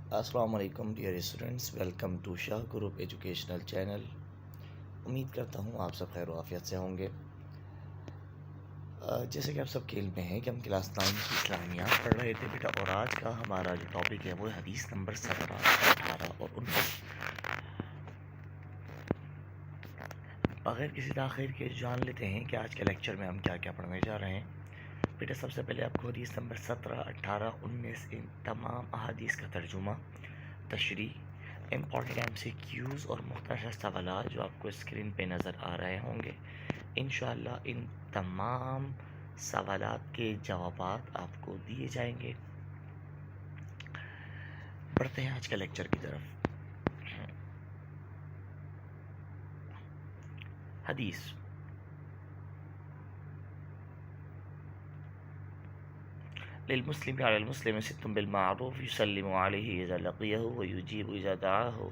السلام علیکم dear students, welcome to Shah group educational channel. امید کرتا ہوں آپ سب خیر و عافیت سے ہوں گے۔ جیسے کہ آپ سب کے علم میں ہے کہ ہم کلاس 9 کی اسلامیات پڑھ رہے تھے بیٹا، اور آج کا ہمارا جو ٹاپک ہے وہ حدیث نمبر 17، 18 اور 19۔ بغیر کسی تاخیر کے جان لیتے ہیں کہ آج کے لیکچر میں ہم کیا کیا پڑھنے جا رہے ہیں۔ بیٹا سب سے پہلے آپ کو حدیث نمبر 17، 18، 19 ان تمام احادیث کا ترجمہ، تشریح، امپورٹنٹ ایم سی کیوز اور مختصر سوالات جو آپ کو اسکرین پہ نظر آ رہے ہوں گے، انشاءاللہ ان تمام سوالات کے جوابات آپ کو دیے جائیں گے۔ پڑھتے ہیں آج کا لیکچر کی طرف۔ حدیث للمسلم على المسلم ست بالمعروف يسلم عليه إذا لقيه ويجيب إذا دعاه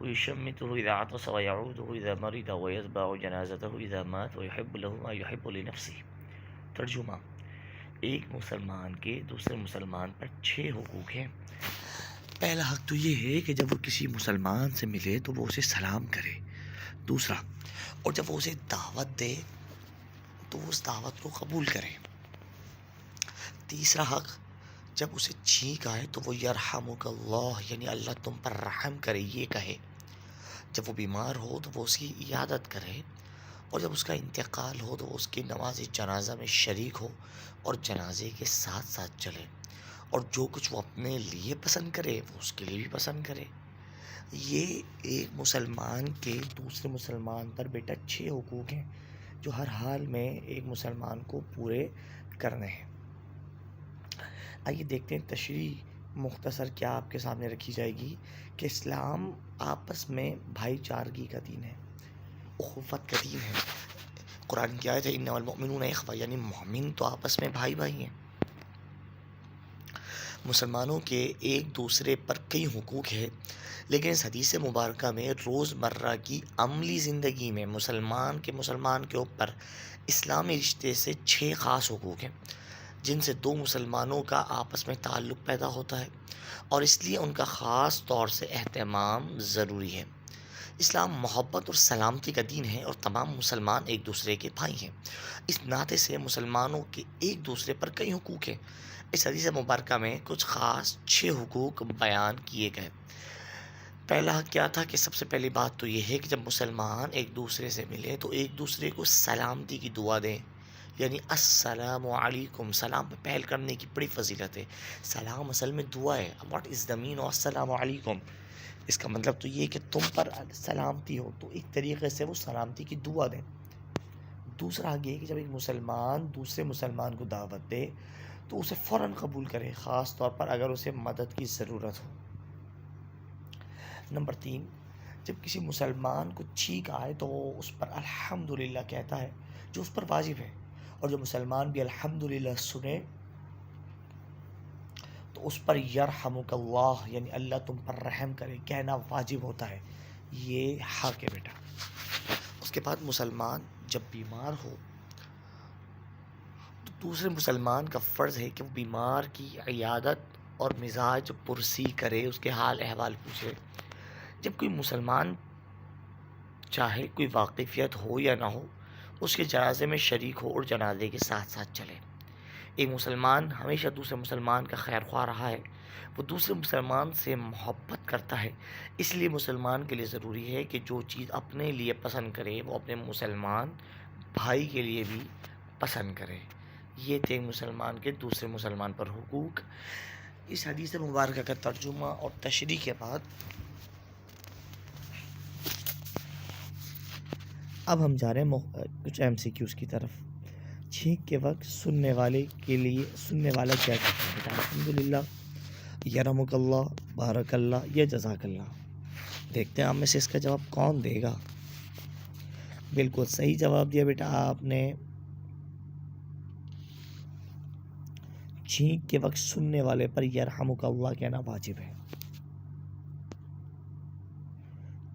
ويشمته إذا عطس ويعوده إذا مرض ويتبع جنازته إذا مات ويحب له ما يحب لنفسه۔ ترجمہ: ایک مسلمان کے دوسرے مسلمان پر 6 حقوق ہیں۔ پہلا حق تو یہ ہے کہ جب وہ کسی مسلمان سے ملے تو وہ اسے سلام کرے۔ دوسرا، اور جب وہ اسے دعوت دے تو وہ اس دعوت کو قبول کرے۔ تیسرا حق، جب اسے چھینک آئے تو وہ یرحمک اللہ یعنی اللہ تم پر رحم کرے یہ کہے۔ جب وہ بیمار ہو تو وہ اس کی عیادت کرے، اور جب اس کا انتقال ہو تو وہ اس کی نماز جنازہ میں شریک ہو اور جنازے کے ساتھ ساتھ چلے، اور جو کچھ وہ اپنے لیے پسند کرے وہ اس کے لیے بھی پسند کرے۔ یہ ایک مسلمان کے دوسرے مسلمان پر بیٹا 6 حقوق ہیں جو ہر حال میں ایک مسلمان کو پورے کرنے ہیں۔ آئیے دیکھتے ہیں تشریح مختصر کیا آپ کے سامنے رکھی جائے گی کہ اسلام آپس میں بھائی چارگی کا دین ہے، اخوت کا دین ہے۔ قرآن کی آیت ہے انما المؤمنون اخوہ، یعنی مومن تو آپس میں بھائی بھائی ہیں۔ مسلمانوں کے ایک دوسرے پر کئی حقوق ہیں، لیکن اس حدیث مبارکہ میں روز مرہ کی عملی زندگی میں مسلمان کے اوپر اسلامی رشتے سے 6 خاص حقوق ہیں، جن سے 2 مسلمانوں کا آپس میں تعلق پیدا ہوتا ہے، اور اس لیے ان کا خاص طور سے اہتمام ضروری ہے۔ اسلام محبت اور سلامتی کا دین ہے، اور تمام مسلمان ایک دوسرے کے بھائی ہیں۔ اس ناطے سے مسلمانوں کے ایک دوسرے پر کئی حقوق ہیں۔ اس حدیث مبارکہ میں کچھ خاص 6 حقوق بیان کیے گئے۔ پہلا حق کیا تھا کہ سب سے پہلی بات تو یہ ہے کہ جب مسلمان ایک دوسرے سے ملے تو ایک دوسرے کو سلامتی کی دعا دیں، یعنی السلام علیکم۔ سلام پہ پہل کرنے کی بڑی فضیلت ہے۔ سلام اصل میں دعا ہے۔ What is the main of السلام علیکم؟ اس کا مطلب تو یہ کہ تم پر سلامتی ہو، تو ایک طریقے سے وہ سلامتی کی دعا دیں۔ دوسرا یہ کہ جب ایک مسلمان دوسرے مسلمان کو دعوت دے تو اسے فوراً قبول کرے، خاص طور پر اگر اسے مدد کی ضرورت ہو۔ نمبر 3، جب کسی مسلمان کو چھینک آئے تو وہ اس پر الحمدللہ کہتا ہے جو اس پر واجب ہے، اور جو مسلمان بھی الحمدللہ سنے تو اس پر یرحمک اللہ یعنی اللہ تم پر رحم کرے کہنا واجب ہوتا ہے۔ یہ حق ہے بیٹا۔ اس کے بعد مسلمان جب بیمار ہو تو دوسرے مسلمان کا فرض ہے کہ وہ بیمار کی عیادت اور مزاج پرسی کرے، اس کے حال احوال پوچھے۔ جب کوئی مسلمان چاہے کوئی واقفیت ہو یا نہ ہو اس کے جنازے میں شریک ہو اور جنازے کے ساتھ ساتھ چلے۔ ایک مسلمان ہمیشہ دوسرے مسلمان کا خیر خواہ رہا ہے، وہ دوسرے مسلمان سے محبت کرتا ہے، اس لیے مسلمان کے لیے ضروری ہے کہ جو چیز اپنے لیے پسند کرے وہ اپنے مسلمان بھائی کے لیے بھی پسند کرے۔ یہ تھے مسلمان کے دوسرے مسلمان پر حقوق۔ اس حدیث مبارکہ کا ترجمہ اور تشریح کے بعد اب ہم جا رہے ہیں کچھ ایم سی کیوز کی طرف۔ چھینک کے وقت سننے والا کیا کہتا ہے؟ الحمدللہ، یرحمک اللہ، بارک اللہ یا جزاک اللہ۔ دیکھتے ہیں آپ میں سے اس کا جواب کون دے گا۔ بالکل صحیح جواب دیا بیٹا آپ نے۔ چھینک کے وقت سننے والے پر یرحمک اللہ کہنا واجب ہے۔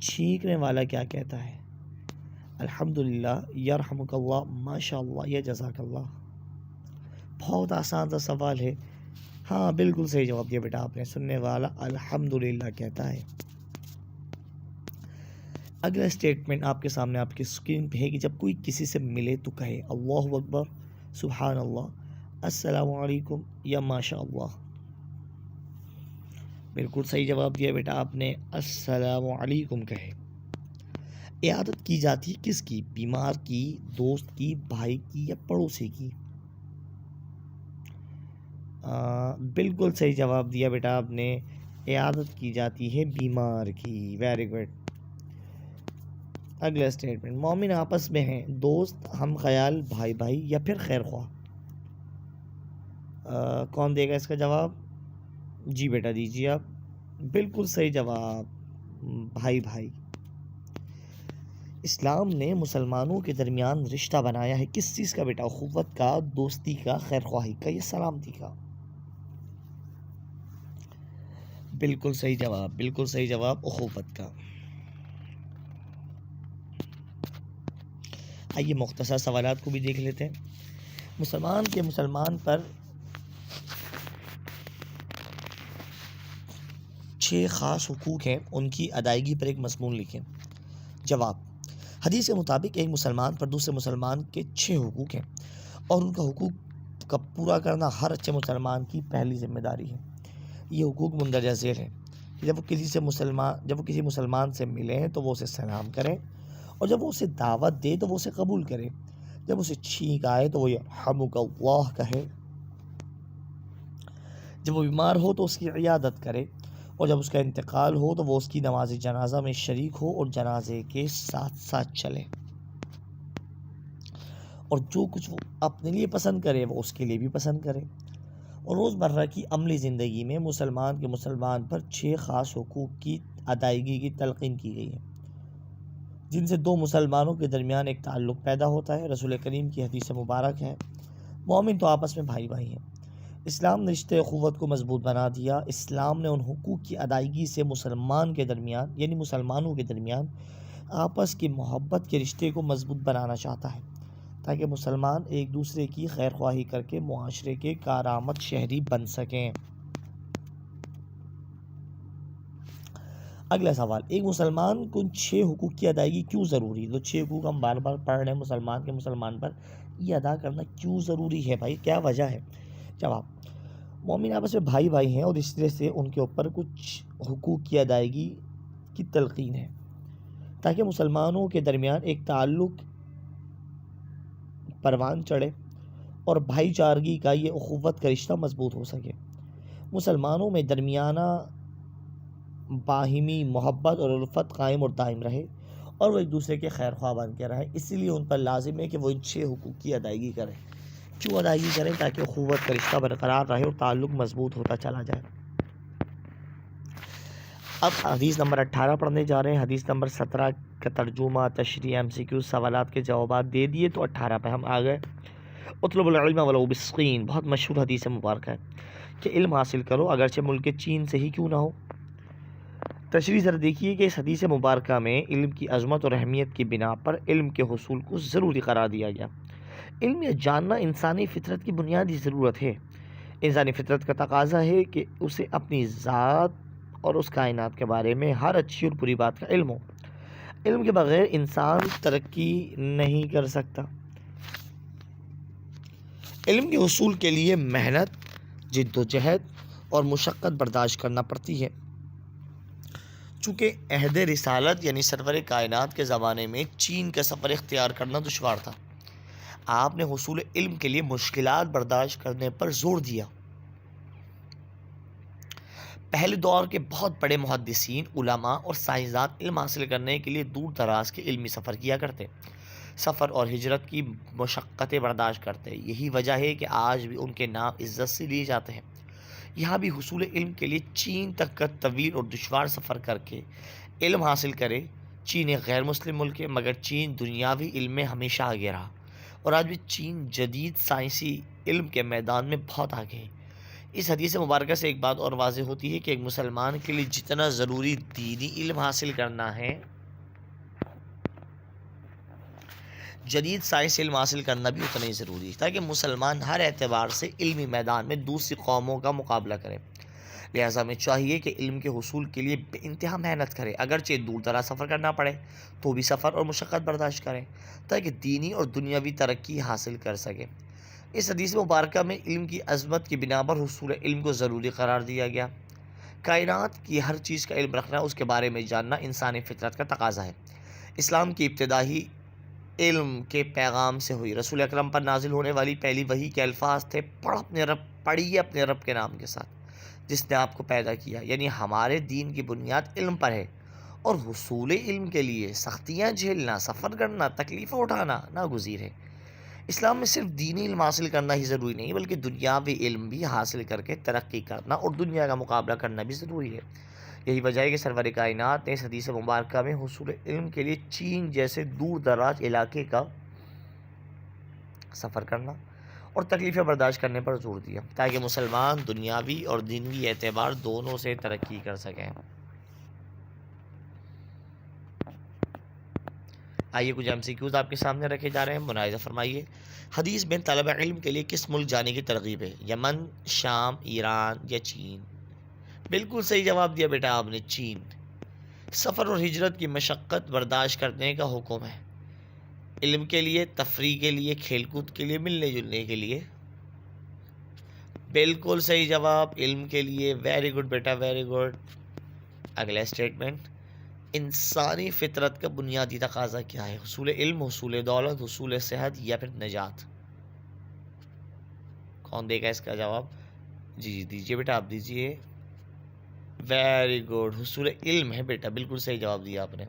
چھینکنے والا کیا کہتا ہے؟ الحمدللہ، یرحمک اللہ، ماشاء اللہ یا جزاک اللہ۔ بہت آسان سا سوال ہے، ہاں بالکل صحیح جواب دیا بیٹا آپ نے، سننے والا الحمدللہ کہتا ہے۔ اگلا اسٹیٹمنٹ آپ کے سامنے آپ کی اسکرین پہ ہے کہ جب کوئی کسی سے ملے تو کہے اللہ اکبر، سبحان اللہ، السلام علیکم یا ماشاء اللہ۔ بالکل صحیح جواب دیا بیٹا آپ نے، السلام علیکم کہے۔ عیادت کی جاتی ہے کس کی؟ بیمار کی، دوست کی، بھائی کی یا پڑوسی کی؟ بالکل صحیح جواب دیا بیٹا آپ نے، عیادت کی جاتی ہے بیمار کی۔ Very good. اگلا اسٹیٹمنٹ، مومن آپس میں ہیں، دوست، ہم خیال، بھائی بھائی یا پھر خیر خواہ؟ کون دے گا اس کا جواب؟ جی بیٹا دیجیے آپ۔ بالکل صحیح جواب، بھائی بھائی۔ اسلام نے مسلمانوں کے درمیان رشتہ بنایا ہے کس چیز کا بیٹا؟ اخوت کا، دوستی کا، خیر خواہی کا یا سلامتی کا؟ بالکل صحیح جواب، بالکل صحیح جواب، اخوت کا۔ آئیے مختصر سوالات کو بھی دیکھ لیتے ہیں۔ مسلمان کے مسلمان پر 6 خاص حقوق ہیں، ان کی ادائیگی پر ایک مضمون لکھیں۔ جواب، حدیث کے مطابق ایک مسلمان پر دوسرے مسلمان کے 6 حقوق ہیں اور ان کا حقوق کا پورا کرنا ہر اچھے مسلمان کی پہلی ذمہ داری ہے۔ یہ حقوق مندرجہ ذیل ہیں کہ جب وہ کسی مسلمان سے ملیں تو وہ اسے سلام کریں، اور جب وہ اسے دعوت دے تو وہ اسے قبول کرے، جب اسے چھینک آئے تو وہ یرحمک اللہ کہے، جب وہ بیمار ہو تو اس کی عیادت کرے، اور جب اس کا انتقال ہو تو وہ اس کی نماز جنازہ میں شریک ہو اور جنازے کے ساتھ ساتھ چلے، اور جو کچھ وہ اپنے لیے پسند کرے وہ اس کے لیے بھی پسند کرے۔ اور روزمرہ کی عملی زندگی میں مسلمان کے مسلمان پر 6 خاص حقوق کی ادائیگی کی تلقین کی گئی ہے، جن سے 2 مسلمانوں کے درمیان ایک تعلق پیدا ہوتا ہے۔ رسول کریم کی حدیث مبارک ہے، مومن تو آپس میں بھائی بھائی ہیں۔ اسلام نے رشتہ اخوت کو مضبوط بنا دیا۔ اسلام نے ان حقوق کی ادائیگی سے مسلمانوں کے درمیان آپس کی محبت کے رشتے کو مضبوط بنانا چاہتا ہے، تاکہ مسلمان ایک دوسرے کی خیر خواہی کر کے معاشرے کے کارآمد شہری بن سکیں۔ اگلا سوال، ایک مسلمان کو ان 6 حقوق کی ادائیگی کیوں ضروری ہے؟ تو 6 حقوق ہم بار بار پڑھ رہے ہیں، مسلمان کے مسلمان پر یہ ادا کرنا کیوں ضروری ہے بھائی، کیا وجہ ہے؟ جواب، مومن آپس میں بھائی بھائی ہیں اور اس طرح سے ان کے اوپر کچھ حقوق کی ادائیگی کی تلقین ہے، تاکہ مسلمانوں کے درمیان ایک تعلق پروان چڑھے اور بھائی چارگی کا یہ اخوت کا رشتہ مضبوط ہو سکے، مسلمانوں میں درمیانہ باہمی محبت اور الفت قائم اور دائم رہے، اور وہ ایک دوسرے کے خیر خواہ بن کے رہے۔ اسی لیے ان پر لازم ہے کہ وہ ان 6 حقوق کی ادائیگی کریں۔ کیوں ادائیگی کریں؟ تاکہ اخوت کا رشتہ برقرار رہے اور تعلق مضبوط ہوتا چلا جائے۔ اب حدیث نمبر 18 پڑھنے جا رہے ہیں۔ حدیث نمبر 17 کا ترجمہ، تشریح، MCQ سوالات کے جوابات دے دیے، تو 18 پہ ہم آ گئے۔ اطلب العلم ولو بالصین، بہت مشہور حدیث مبارکہ ہے کہ علم حاصل کرو اگرچہ ملک چین سے ہی کیوں نہ ہو۔ تشریح ذرا دیکھیے کہ اس حدیث مبارکہ میں علم کی عظمت اور اہمیت کی بنا پر علم کے حصول کو ضروری قرار دیا گیا۔ علم یا جاننا انسانی فطرت کی بنیادی ضرورت ہے۔ انسانی فطرت کا تقاضا ہے کہ اسے اپنی ذات اور اس کائنات کے بارے میں ہر اچھی اور بری بات کا علم ہو۔ علم کے بغیر انسان ترقی نہیں کر سکتا۔ علم کے حصول کے لیے محنت، جد و جہد اور مشقت برداشت کرنا پڑتی ہے۔ چونکہ عہد رسالت یعنی سرور کائنات کے زمانے میں چین کا سفر اختیار کرنا دشوار تھا، آپ نے حصول علم کے لیے مشکلات برداشت کرنے پر زور دیا۔ پہلے دور کے بہت بڑے محدثین، علماء اور سائنسدان علم حاصل کرنے کے لیے دور دراز کے علمی سفر کیا کرتے، سفر اور ہجرت کی مشقتیں برداشت کرتے۔ یہی وجہ ہے کہ آج بھی ان کے نام عزت سے لیے جاتے ہیں۔ یہاں بھی حصول علم کے لیے چین تک کا طویل اور دشوار سفر کر کے علم حاصل کرے۔ چین ایک غیر مسلم ملک ہے، مگر چین دنیاوی علم میں ہمیشہ آگے رہا، اور آج بھی چین جدید سائنسی علم کے میدان میں بہت آگے ہے۔ اس حدیث مبارکہ سے ایک بات اور واضح ہوتی ہے کہ ایک مسلمان کے لیے جتنا ضروری دینی علم حاصل کرنا ہے، جدید سائنس علم حاصل کرنا بھی اتنا ہی ضروری ہے تاکہ مسلمان ہر اعتبار سے علمی میدان میں دوسری قوموں کا مقابلہ کریں۔ لہٰذا ہمیں چاہیے کہ علم کے حصول کے لیے بے انتہا محنت کریں، اگرچہ دور دراز سفر کرنا پڑے تو بھی سفر اور مشقت برداشت کریں تاکہ دینی اور دنیاوی ترقی حاصل کر سکیں۔ اس حدیث مبارکہ میں علم کی عظمت کی بنا پر حصول علم کو ضروری قرار دیا گیا۔ کائنات کی ہر چیز کا علم رکھنا، اس کے بارے میں جاننا انسانی فطرت کا تقاضا ہے۔ اسلام کی ابتدا ہی علم کے پیغام سے ہوئی۔ رسول اکرم پر نازل ہونے والی پہلی وحی کے الفاظ تھے، پڑھیے اپنے رب کے نام کے ساتھ جس نے آپ کو پیدا کیا۔ یعنی ہمارے دین کی بنیاد علم پر ہے، اور حصول علم کے لیے سختیاں جھیلنا، سفر کرنا، تکلیفیں اٹھانا ناگزیر ہے۔ اسلام میں صرف دینی علم حاصل کرنا ہی ضروری نہیں بلکہ دنیاوی علم بھی حاصل کر کے ترقی کرنا اور دنیا کا مقابلہ کرنا بھی ضروری ہے۔ یہی وجہ ہے کہ سرور کائنات نے اس حدیث مبارکہ میں حصول علم کے لیے چین جیسے دور دراز علاقے کا سفر کرنا اور تکلیفیں برداشت کرنے پر زور دیا تاکہ مسلمان دنیاوی اور دینوی اعتبار دونوں سے ترقی کر سکیں۔ آئیے کچھ MCQs آپ کے سامنے رکھے جا رہے ہیں، ملاحظہ فرمائیے۔ حدیث میں طلب علم کے لیے کس ملک جانے کی ترغیب ہے؟ یمن، شام، ایران یا چین؟ بالکل صحیح جواب دیا بیٹا آپ نے، چین۔ سفر اور ہجرت کی مشقت برداشت کرنے کا حکم ہے، علم کے لیے، تفریح کے لیے، کھیل کود کے لیے، ملنے جلنے کے لیے۔ بالکل صحیح جواب، علم کے لیے۔ ویری گڈ بیٹا، ویری گڈ۔ اگلا اسٹیٹمنٹ، انسانی فطرت کا بنیادی تقاضا کیا ہے؟ حصول علم، حصول دولت، حصول صحت یا پھر نجات؟ کون دے گا اس کا جواب؟ جی دیجیے بیٹا، آپ دیجیے۔ ویری گڈ، حصول علم ہے بیٹا، بالکل صحیح جواب دیا آپ نے۔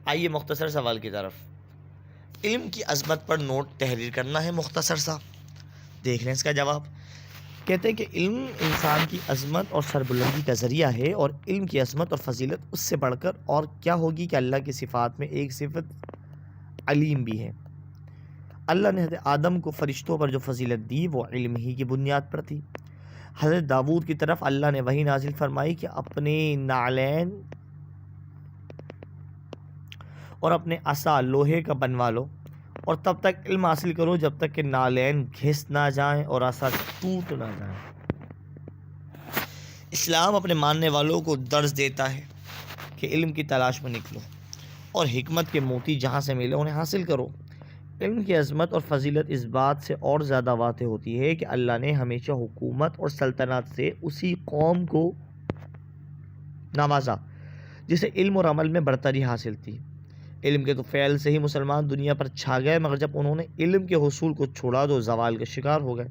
آئیے مختصر سوال کی طرف۔ علم کی عظمت پر نوٹ تحریر کرنا ہے مختصر سا، دیکھ لیں اس کا جواب۔ کہتے ہیں کہ علم انسان کی عظمت اور سربلندی کا ذریعہ ہے، اور علم کی عظمت اور فضیلت اس سے بڑھ کر اور کیا ہوگی کہ اللہ کی صفات میں ایک صفت علیم بھی ہے۔ اللہ نے حضرت آدم کو فرشتوں پر جو فضیلت دی وہ علم ہی کی بنیاد پر تھی۔ حضرت داؤد کی طرف اللہ نے وحی نازل فرمائی کہ اپنے نعلین اور اپنے عصا لوہے کا بنوا لو، اور تب تک علم حاصل کرو جب تک کہ نالین گھس نہ جائیں اور عصا ٹوٹ نہ جائیں۔ اسلام اپنے ماننے والوں کو درس دیتا ہے کہ علم کی تلاش میں نکلو اور حکمت کے موتی جہاں سے ملے انہیں حاصل کرو۔ علم کی عظمت اور فضیلت اس بات سے اور زیادہ واضح ہوتی ہے کہ اللہ نے ہمیشہ حکومت اور سلطنت سے اسی قوم کو نوازا جسے علم اور عمل میں برتری حاصل تھی۔ علم کے تو فعل سے ہی مسلمان دنیا پر چھا گئے، مگر جب انہوں نے علم کے حصول کو چھوڑا تو زوال کا شکار ہو گئے۔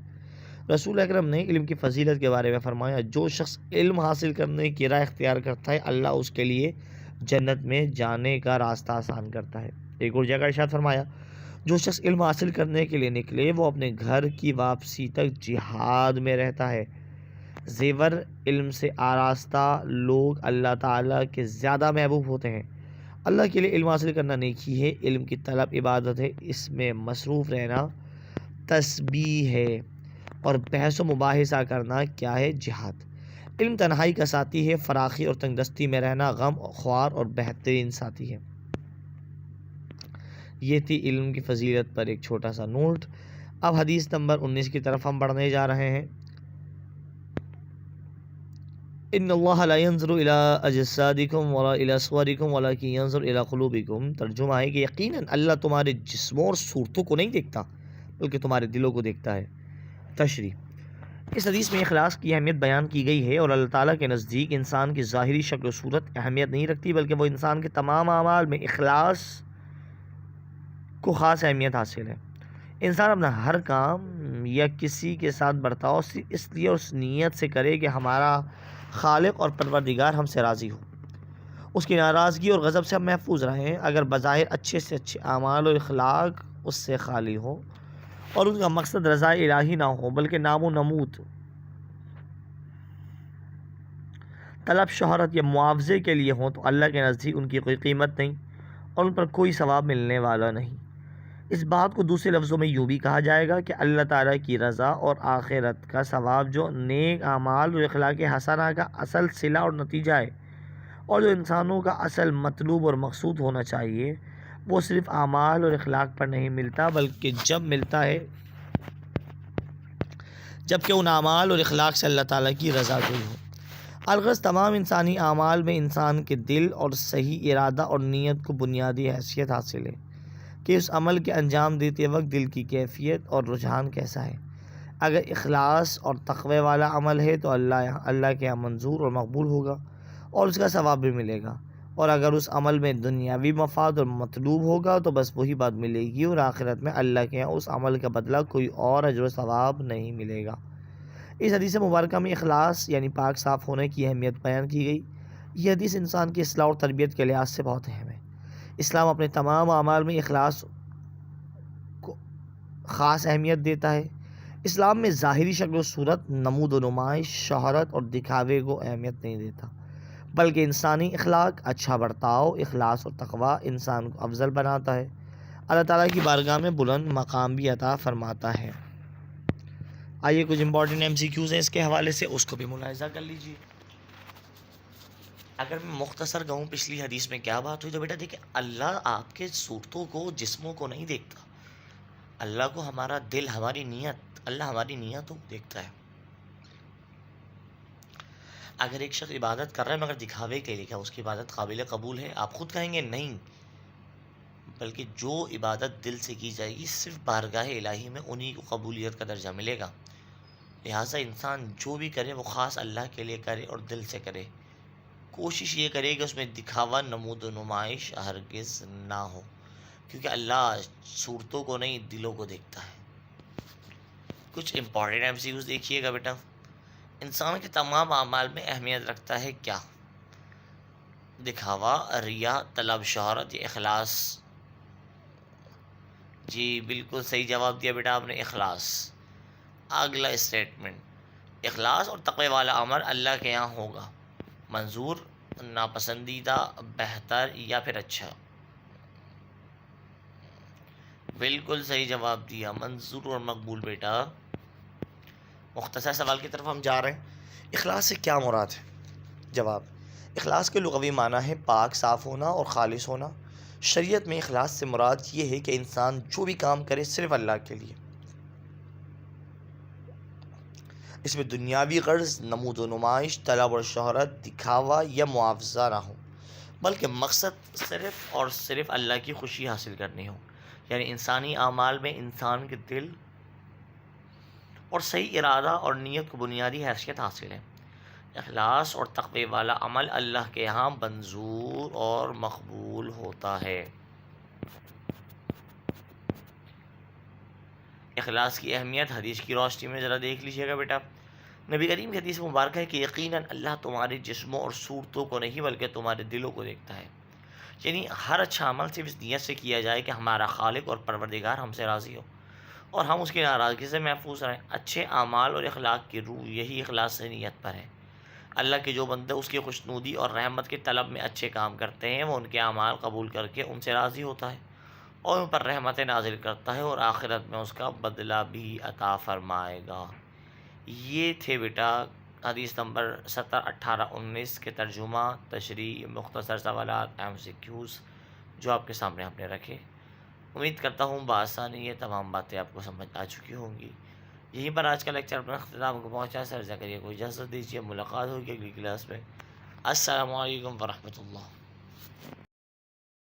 رسول اکرم نے علم کی فضیلت کے بارے میں فرمایا، جو شخص علم حاصل کرنے کی راہ اختیار کرتا ہے اللہ اس کے لیے جنت میں جانے کا راستہ آسان کرتا ہے۔ ایک اور جگہ ارشاد فرمایا، جو شخص علم حاصل کرنے کے لیے نکلے وہ اپنے گھر کی واپسی تک جہاد میں رہتا ہے۔ زیور علم سے آراستہ لوگ اللہ تعالیٰ کے زیادہ محبوب ہوتے ہیں۔ اللہ کے لیے علم حاصل کرنا نیکی ہے، علم کی طلب عبادت ہے، اس میں مصروف رہنا تسبیح ہے، اور بحث و مباحثہ کرنا کیا ہے؟ جہاد۔ علم تنہائی کا ساتھی ہے، فراخی اور تنگ دستی میں رہنا غم خوار اور بہترین ساتھی ہے۔ یہ تھی علم کی فضیلت پر ایک چھوٹا سا نوٹ۔ اب حدیث نمبر 19 کی طرف ہم بڑھنے جا رہے ہیں۔ ان اللہ لا ينظر الى اجسادکم ولا الى صورکم ولکن ينظر الى قلوبکم۔ ترجمہ ہے کہ یقیناً اللہ تمہارے جسموں اور صورتوں کو نہیں دیکھتا بلکہ تمہارے دلوں کو دیکھتا ہے۔ تشریح، اس حدیث میں اخلاص کی اہمیت بیان کی گئی ہے، اور اللہ تعالیٰ کے نزدیک انسان کی ظاہری شکل و صورت اہمیت نہیں رکھتی بلکہ وہ انسان کے تمام اعمال میں اخلاص کو خاص اہمیت حاصل ہے۔ انسان اپنا ہر کام یا کسی کے ساتھ برتاؤ اس لیے اس نیت سے کرے کہ ہمارا خالق اور پروردگار ہم سے راضی ہو، اس کی ناراضگی اور غضب سے ہم محفوظ رہیں۔ اگر بظاہر اچھے سے اچھے اعمال و اخلاق اس سے خالی ہو اور ان کا مقصد رضا الہی نہ ہو بلکہ نام و نمود، طلب شہرت یا معاوضے کے لیے ہوں، تو اللہ کے نزدیک ان کی کوئی قیمت نہیں اور ان پر کوئی ثواب ملنے والا نہیں۔ اس بات کو دوسرے لفظوں میں یوں بھی کہا جائے گا کہ اللہ تعالیٰ کی رضا اور آخرت کا ثواب جو نیک اعمال اور اخلاق حسنہ کا اصل صلہ اور نتیجہ ہے، اور جو انسانوں کا اصل مطلوب اور مقصود ہونا چاہیے، وہ صرف اعمال اور اخلاق پر نہیں ملتا، بلکہ جبکہ ان اعمال اور اخلاق سے اللہ تعالیٰ کی رضا جوئی ہو۔ الغرض تمام انسانی اعمال میں انسان کے دل اور صحیح ارادہ اور نیت کو بنیادی حیثیت حاصل ہے کہ اس عمل کے انجام دیتے وقت دل کی کیفیت اور رجحان کیسا ہے۔ اگر اخلاص اور تقوی والا عمل ہے تو اللہ کے یہاں منظور اور مقبول ہوگا اور اس کا ثواب بھی ملے گا، اور اگر اس عمل میں دنیاوی مفاد اور مطلوب ہوگا تو بس وہی بات ملے گی، اور آخرت میں اللہ کے یہاں اس عمل کا بدلہ کوئی اور اجر و ثواب نہیں ملے گا۔ اس حدیث مبارکہ میں اخلاص یعنی پاک صاف ہونے کی اہمیت بیان کی گئی۔ یہ حدیث انسان کی اصلاح اور تربیت کے لحاظ سے بہت اہم ہے۔ اسلام اپنے تمام اعمال میں اخلاص کو خاص اہمیت دیتا ہے۔ اسلام میں ظاہری شکل و صورت، نمود و نمائش، شہرت اور دکھاوے کو اہمیت نہیں دیتا، بلکہ انسانی اخلاق، اچھا برتاؤ، اخلاص اور تقوی انسان کو افضل بناتا ہے، اللہ تعالیٰ کی بارگاہ میں بلند مقام بھی عطا فرماتا ہے۔ آئیے کچھ امپورٹنٹ MCQs ہیں اس کے حوالے سے، اس کو بھی ملاحظہ کر لیجیے۔ اگر میں مختصر کہوں پچھلی حدیث میں کیا بات ہوئی، تو بیٹا دیکھیں، اللہ آپ کے صورتوں کو، جسموں کو نہیں دیکھتا، اللہ کو ہمارا دل، ہماری نیت، اللہ ہماری نیتوں کو دیکھتا ہے۔ اگر ایک شخص عبادت کر رہا ہے مگر دکھاوے کے لیے، کیا اس کی عبادت قابل قبول ہے؟ آپ خود کہیں گے نہیں، بلکہ جو عبادت دل سے کی جائے گی صرف بارگاہ الہی میں انہی کو قبولیت کا درجہ ملے گا۔ لہٰذا انسان جو بھی کرے وہ خاص اللہ کے لیے کرے اور دل سے کرے، کوشش یہ کرے کہ اس میں دکھاوا، نمود و نمائش ہرگز نہ ہو، کیونکہ اللہ صورتوں کو نہیں دلوں کو دیکھتا ہے۔ کچھ امپورٹنٹ MCQs دیکھیے گا بیٹا۔ انسان کے تمام اعمال میں اہمیت رکھتا ہے کیا؟ دکھاوا، ریا، طلب شہرت یا اخلاص؟ جی بالکل صحیح جواب دیا بیٹا آپ نے، اخلاص۔ اگلا اسٹیٹمنٹ، اخلاص اور تقوی والا عمل اللہ کے یہاں ہوگا منظور، ناپسندیدہ، بہتر یا پھر اچھا؟ بالکل صحیح جواب دیا، منظور اور مقبول بیٹا۔ مختصر سوال کی طرف ہم جا رہے ہیں، اخلاص سے کیا مراد ہے؟ جواب، اخلاص کے لغوی معنی ہے پاک صاف ہونا اور خالص ہونا۔ شریعت میں اخلاص سے مراد یہ ہے کہ انسان جو بھی کام کرے صرف اللہ کے لیے، اس میں دنیاوی غرض، نمود و نمائش، طلب اور شہرت، دکھاوا یا معاوضہ نہ ہو، بلکہ مقصد صرف اور صرف اللہ کی خوشی حاصل کرنی ہو۔ یعنی انسانی اعمال میں انسان کے دل اور صحیح ارادہ اور نیت کو بنیادی حیثیت حاصل ہے۔ اخلاص اور تقوی والا عمل اللہ کے یہاں منظور اور مقبول ہوتا ہے۔ اخلاص کی اہمیت حدیث کی روشنی میں ذرا دیکھ لیجیے گا بیٹا۔ نبی کریم کی حدیث مبارکہ ہے کہ یقیناً اللہ تمہارے جسموں اور صورتوں کو نہیں بلکہ تمہارے دلوں کو دیکھتا ہے۔ یعنی ہر اچھا عمل صرف اس نیت سے کیا جائے کہ ہمارا خالق اور پروردگار ہم سے راضی ہو اور ہم اس کی ناراضگی سے محفوظ رہیں۔ اچھے اعمال اور اخلاق کی روح یہی اخلاص سے نیت پر ہے۔ اللہ کے جو بندے اس کی خوشنودی اور رحمت کے طلب میں اچھے کام کرتے ہیں، وہ ان کے اعمال قبول کر کے ان سے راضی ہوتا ہے اور ان پر رحمت نازل کرتا ہے اور آخرت میں اس کا بدلہ بھی عطا فرمائے گا۔ یہ تھے بیٹا حدیث نمبر 17، 18، 19 کے ترجمہ، تشریح، مختصر سوالات، MCQs جو آپ کے سامنے ہم نے رکھے۔ امید کرتا ہوں بآسانی یہ تمام باتیں آپ کو سمجھ آ چکی ہوں گی۔ یہیں پر آج کا لیکچر اپنا اختتام کو پہنچا۔ سر زکریہ کو اجازت دیجیے، ملاقات ہوگی اگلی کلاس میں۔ السلام علیکم ورحمۃ اللہ۔